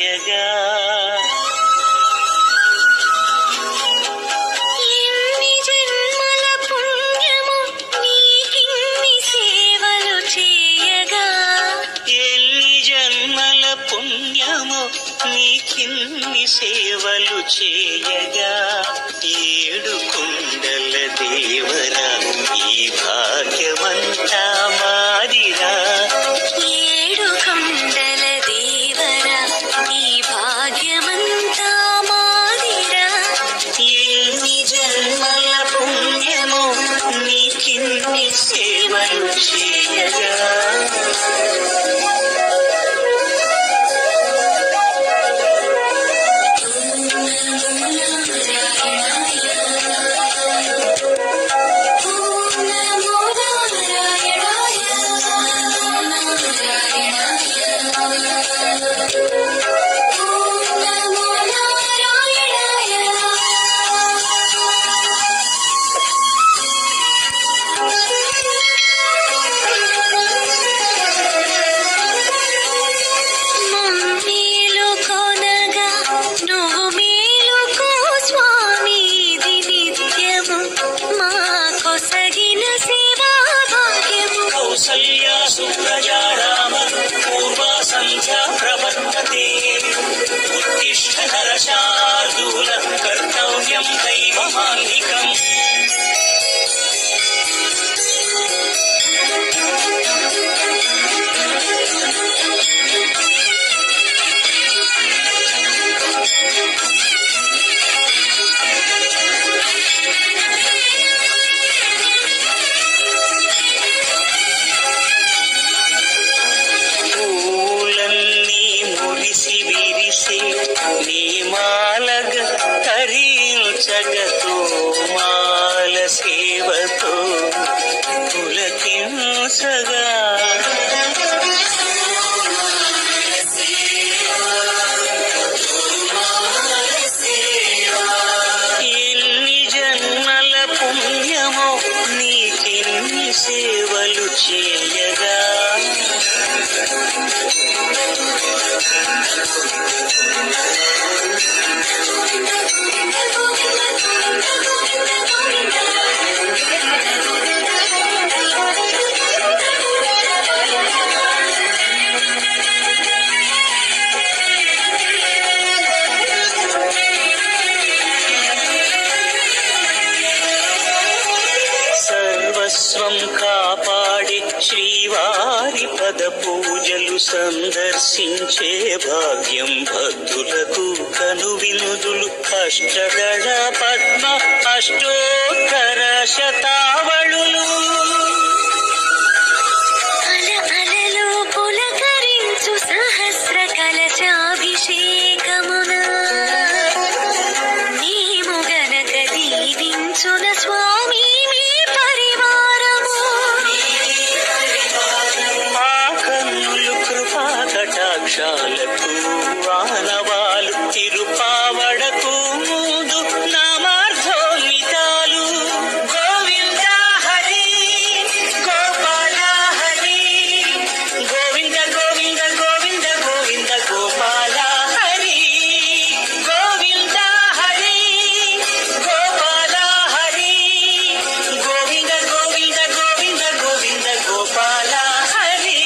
చేయగా నీకిన్ని సేవలు చేయగా ఏడు కొండల దేవరా ఈ భాగ్యమంతా మాదిరా ఏడు కొండల దేవరా ఈ భాగ్యమంతా మాదిరా ఎన్ని జన్మల పుణ్యమో నీకిన్ని సేవలు చేయగా సంధ్యా ప్రవర్తతే ఉత్తిష్ఠ నరశార్దూల కర్తవ్యం దైవమాన్నికం జగతో మాల సేవతో పులకించగా ఎన్ని జన్మల పుణ్యమో నీకెన్ని సేవలు చేయగా సర్వస్వం కాపాడి శ్రీవారి పద పూజలు సందర్శించే భాగ్యం భక్తులకు కనువినుదులు అష్టదళ పద్మ అష్టోత్తర శతావళులు అలలు పులకరించు సహస్ర కలశాభిషేకమున నీము గనక దీవించున స్వామి కటాక్షాలకు ఆనవాలు తిరుపావడకు ముందు నామార్థోన్వితాలు గోవింద హరి గోపాల హరి గోవింద గోవింద గోవింద గోవింద గోపాల హరి గోవింద హరి గోపాల హరి గోవింద గోవింద గోవింద గోవింద గోపాల హరి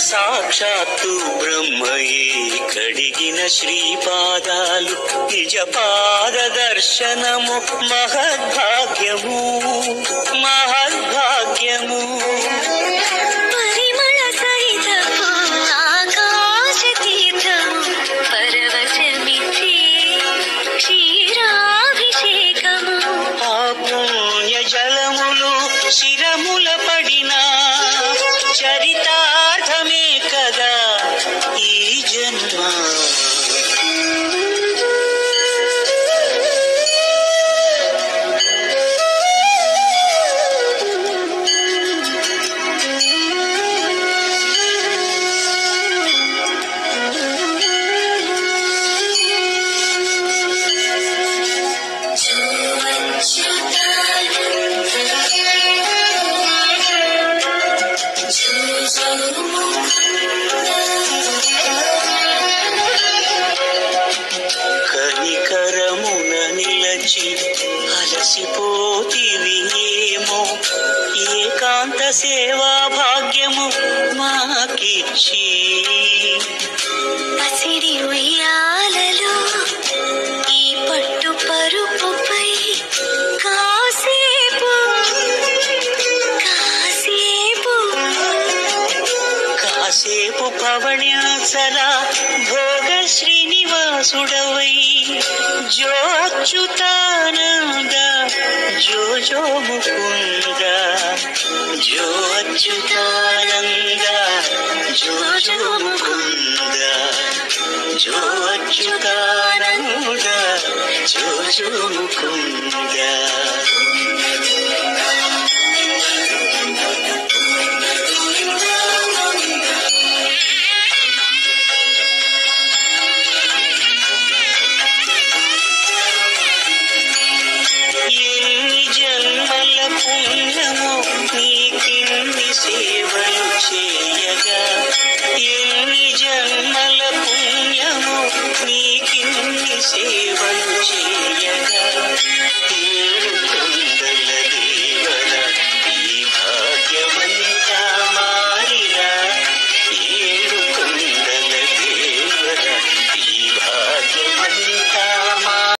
సాక్షాత్తు బ్రహ్మయే కడిగిన శ్రీపాదాలు నిజ పాద దర్శనము మహద్భాగ్యము మహద్భాగ్యము పరిమళ సహితము ఆకాశ తీర్థము పరవశమిచ్చే క్షీరాభిషేకము ఆ పుణ్య జలములు శిరముల పడినా చరితార్థమే కదా ఈ జన్మ సేవా భాగ్యము మాకిచ్చి పసిడి ఉయ్యాలలో ఈ పట్టు పరుపుపై కాసేపు కాసేపు కాసేపు పవణ్యాసరా భోగ శ్రీనివాసుడవై జోచ్యుతానంద జో జో ముకుంద జో అచ్యుతానంద జో జో ముకుంద జో అచ్యుతానంద జో జో ముకుంద. ఎన్ని జన్మల పుణ్యమో నీకిన్ని సేవలు చేయగా, ఎన్ని జన్మల పుణ్యమో నీకిన్ని సేవలు